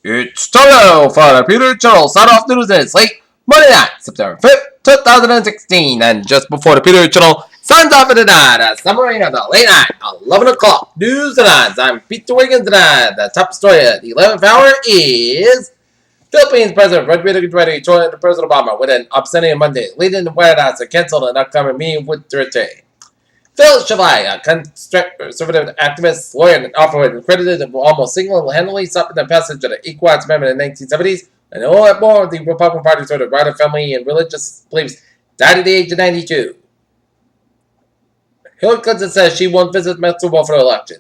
It's Toto for the Peter Channel. Start off news is late Monday night, September 5th, 2016. And just before the Peter Channel signs off for the night, a summary of the late night, 11 o'clock news headlines. I'm Peter Wiggins tonight. The top story at the 11th hour is Philippines President Rodrigo Duterte joined President Obama with an obscenity Monday, leading the White House to cancel an upcoming meeting with Duterte. Phil Chevalier, a conservative activist, lawyer, and author, credited of almost single-handedly stopping the passage of the Equal Rights Amendment in the 1970s, and a lot more of the Republican Party sort of right of family and religious beliefs died at the age of 92. Hillary Clinton says she won't visit Mexico for the election.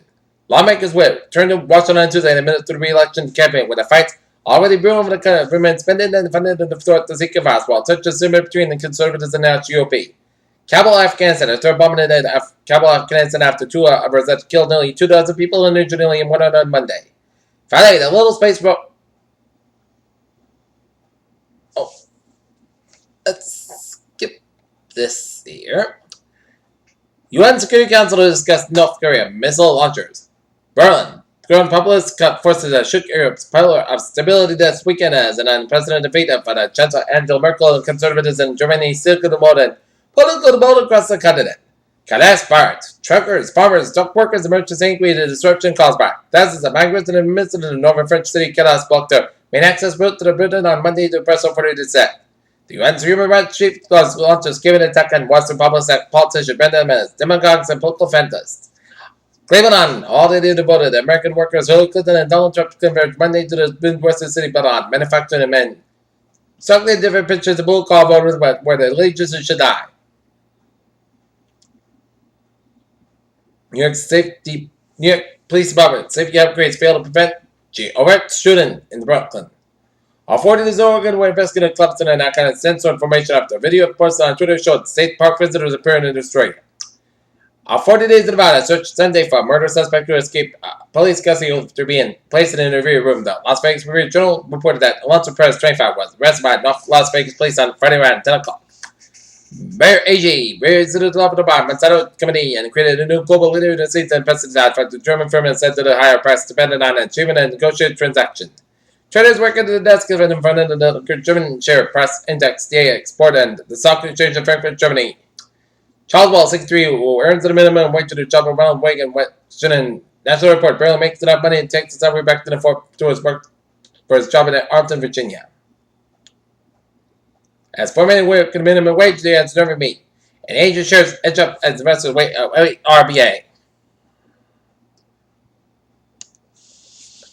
Lawmakers will turn to Washington on Tuesday in the minutes to the re-election campaign, with the fights already brewing for the government spending and funding to thwart the Zika virus, while tensions simmer between the conservatives and the GOP. Kabul, Afghanistan, a third bombing in Kabul, Afghanistan after 2 hours that killed nearly 2,000 people and injured nearly 100 on Monday. Finally, the little space let's skip this here. UN Security Council to discuss North Korea missile launchers. Berlin. Growing populist forces that shook Europe's pillar of stability this weekend as an unprecedented defeat of Chancellor Angela Merkel and conservatives in Germany sealed the modern political debate across the continent. Calais parts, truckers, farmers, dock workers emerged to angry at the disruption caused by thousands of migrants in the midst of the northern French city Calais blocked their main access route to the Britain on Monday to press over to set. The UN's human rights chief launched a scathing attack on Western politicians, branded them as demagogues and political fantasts. Claiming on all they did about it, the American workers Hillary Clinton and Donald Trump converged Monday to the Midwestern city Belon, manufacturing and men. Starkly different pictures of blue collar voters where the allegiances should die. New York Police Department safety upgrades failed to prevent overt shooting in Brooklyn. Authorities in Oregon were investigating clubs and that kind of censored information after a video posted on Twitter showed state park visitors appearing in Australia. 40 days in Nevada searched Sunday for a murder suspect who escaped police custody after being placed in an interview room. The Las Vegas Review Journal reported that Alonzo Perez, 25, was arrested by Las Vegas police on Friday around 10 o'clock. Mayor AG visited the Monsanto Committee and created a new global leader in the states and pesticide for the German firm and said to the higher price dependent on achievement and negotiated transaction. Traders work at the desk of in front of the German share price index, the export and the stock exchange in Frankfurt, Germany. Charles Wall, 63, who earns the minimum wage to the job of Ronald Reagan, Washington National Report, barely makes enough money and takes the salary back to his work for his job in Arlington, Virginia. As for many work at the minimum wage, they had never meet. And Asian shares edge up as the rest of the RBA.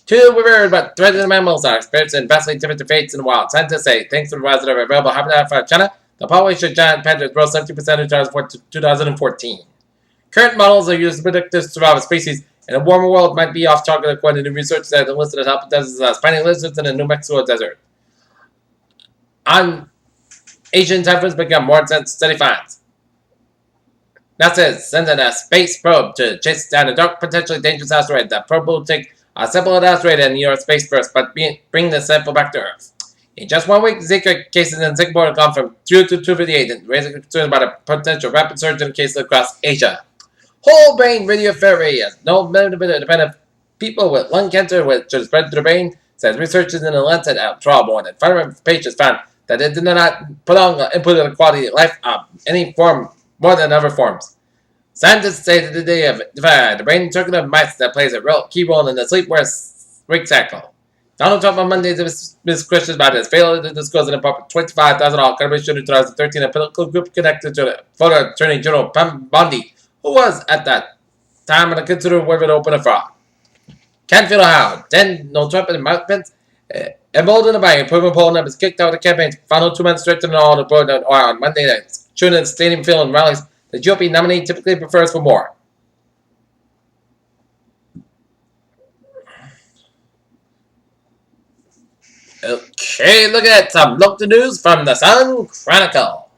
Two, we heard about threatened mammals are experiencing vastly different fates in the wild. Scientists say, thanks to the rise of available habitat for China, the population of giant panthers rose 70% in 2014. Current models are used to predict the survival of species in a warmer world might be off target according to research that enlisted help dozens of spiny lizards in the New Mexico desert. On Asian typhoons become more intense, steady finds. NASA is sending a space probe to chase down a dark, potentially dangerous asteroid. The probe will take a sample of the asteroid in New York space first, but bring the sample back to Earth. In just 1 week, Zika cases in Singapore have gone from 2 to 258, raising concerns about a potential rapid surge in cases across Asia. Whole brain radiotherapy has no dependent people with lung cancer, which is spread to the brain, says researchers in the Lancet trial more than 500 patients found that it did not prolong the input of the quality of life of any form more than other forms. Scientists say that they have defined the brain circuit of mice that plays a key role in the sleep-wake cycle. Donald Trump on Monday dismissed questions about his failure to disclose an important $25,000 contribution in 2013, a political group connected to the former Attorney General Pam Bondi, who was at that time and considered whether to open a fraud. Can't feel how. Then Donald Trump and Mike Pence, emboldened by improvement poll numbers, kicked out the campaign's final 2 months strengthening all the board on Monday night. Tuning in stadium field and rallies, the GOP nominee typically prefers for more. Okay, look at some local news from the Sun Chronicle.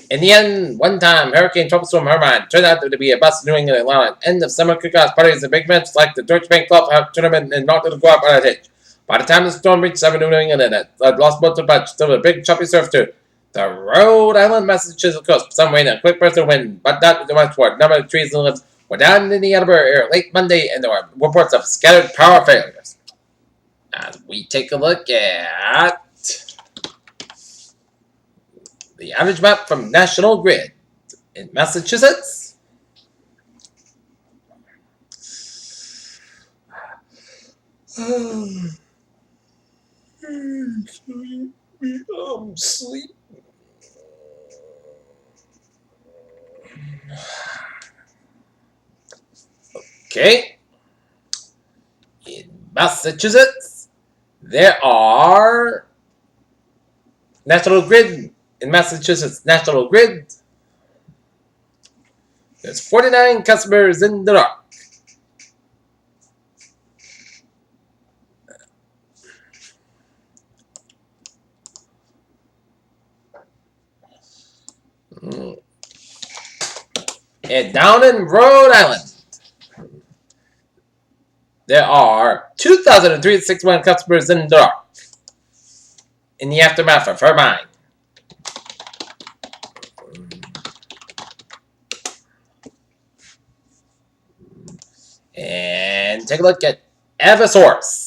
In the end, one time, Hurricane Tropical Storm Hermine turned out to be a bust in New England Atlanta. End of summer cookout parties and big events like the Deutsche Bank Club tournament and not to go up on a hitch. By the time the storm reached Southern New England and it lost both the bunch, still a big choppy surf to the Rhode Island, Massachusetts coast. Some rain and a quick burst of wind, but not too much for it. Number of trees and limbs were down in the Edinburgh area late Monday, and there were reports of scattered power failures. As we take a look at the outage map from National Grid in Massachusetts. Sleep. Okay. In Massachusetts, there are National Grid. In Massachusetts, National Grid, there's 49 customers in the dark. And down in Rhode Island, there are 2,361 customers in the dark in the aftermath of her mine. And take a look at Eversource.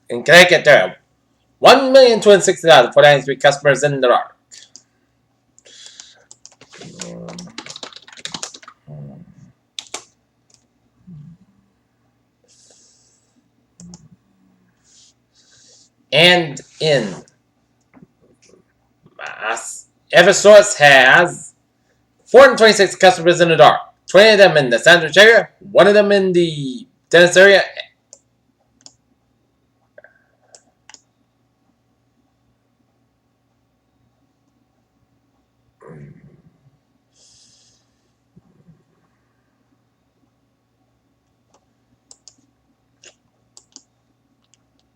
In Connecticut, there are 1,260,493 customers in the dark. And in Mass, Eversource has 426 customers in the dark. 20 of them in the Sandwich area, 1 of them in the Dennis area.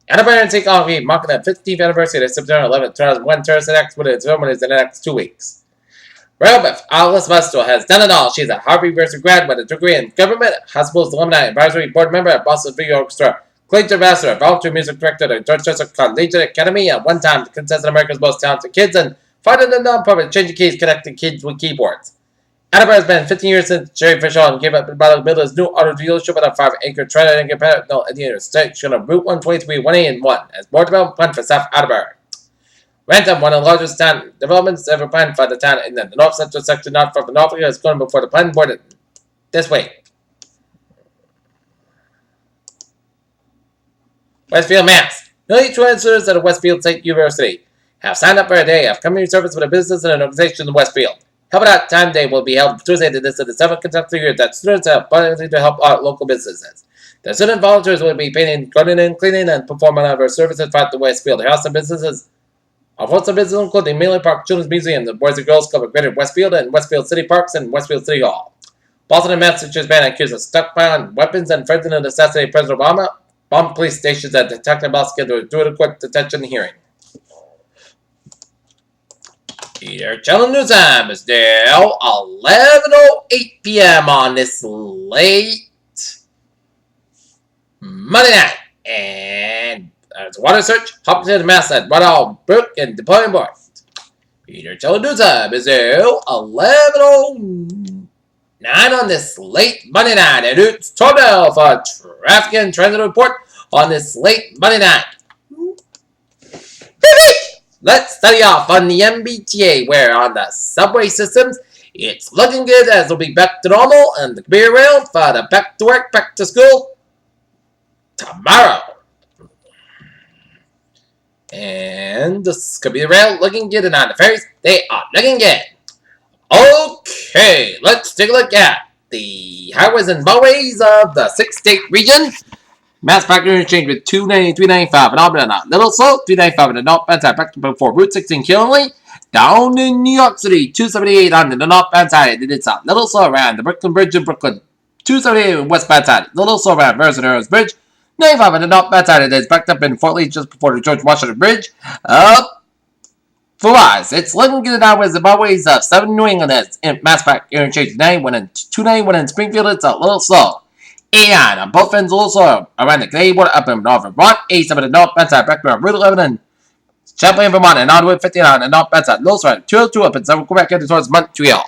Edinburgh and St. Albans marking the 15th anniversary of September 11, 2001 terrorist attacks with its ceremonies in the next 2 weeks. Real Alice Westow has done it all. She's a Harvard University grad with a degree in government, hospitals alumni advisory board member at Boston Video Orchestra, Clayton Ambassador, volunteer music director at the Dorchester Collegiate Academy, at one time contested America's Most Talented Kids, and funded a non-profit changing keys connecting kids with keyboards. Edinburgh has been 15 years since Jerry Fisher gave up about the middle of his new auto dealership at a 5-acre trailer and competitive at the intersection of Route 123, 1A, and 1 as more development planned for South Edinburgh. Rantham, one of the largest town developments ever planned for the town in the north central section, not far from Norfolk, is going before the planning board this week. Westfield, Mass. Nearly 200 students at Westfield State University have signed up for a day of community service with a business and an organization in Westfield. Help Out Time Day will be held Tuesday to this of the 7th consecutive year that students have abundantly to help out local businesses. The student volunteers will be painting, gardening, cleaning, and performing other services throughout the Westfield house and businesses. Of what's the business including Mailing Park Children's Museum, the Boys and Girls Club of Greater Westfield, and Westfield City Parks and Westfield City Hall. Boston and Massachusetts been accused of stockpiling weapons and threatening to assassinate President Obama. Bomb police stations at Detective Ball scheduled to do a quick detention hearing. Your channel news time is now 11:08 p.m. on this late Monday night. And there's a water search, Hopkins, Mass at Rudolph Brook and deploying board. Your channel news time is now 11:09 on this late Monday night. And it's total for traffic and transit report on this late Monday night. Let's study off on the MBTA, where on the subway systems, it's looking good as we'll be back to normal and the be around for the back to work, back to school tomorrow. And this could be around looking good, and on the ferries, they are looking good. Okay, let's take a look at the highways and byways of the 6-state region. Mass factor interchange with 290, 395 and Auburn and Little Slope, 395 and North Bend, back to before Route 16 Killenly, Down in New York City, 278 on the northbound side. It is a little slow around the Brooklyn Bridge in Brooklyn. 278 westbound side. Little slow around Versailles Bridge. 95 on the northbound side. It is backed up in Fort Lee just before the George Washington Bridge. Up for us. It's looking good out with the byways of 7 New England in Mass Park interchange 91 and 291 in Springfield. It's a little slow. 89 on both ends a little slow around the Canadian border up in Northern Vermont. 87 on the northbound side. Back around Route 11 and Champlain, Vermont, and on Route 59 and northbound side. Low side 202 up in Quebec headed towards Montreal.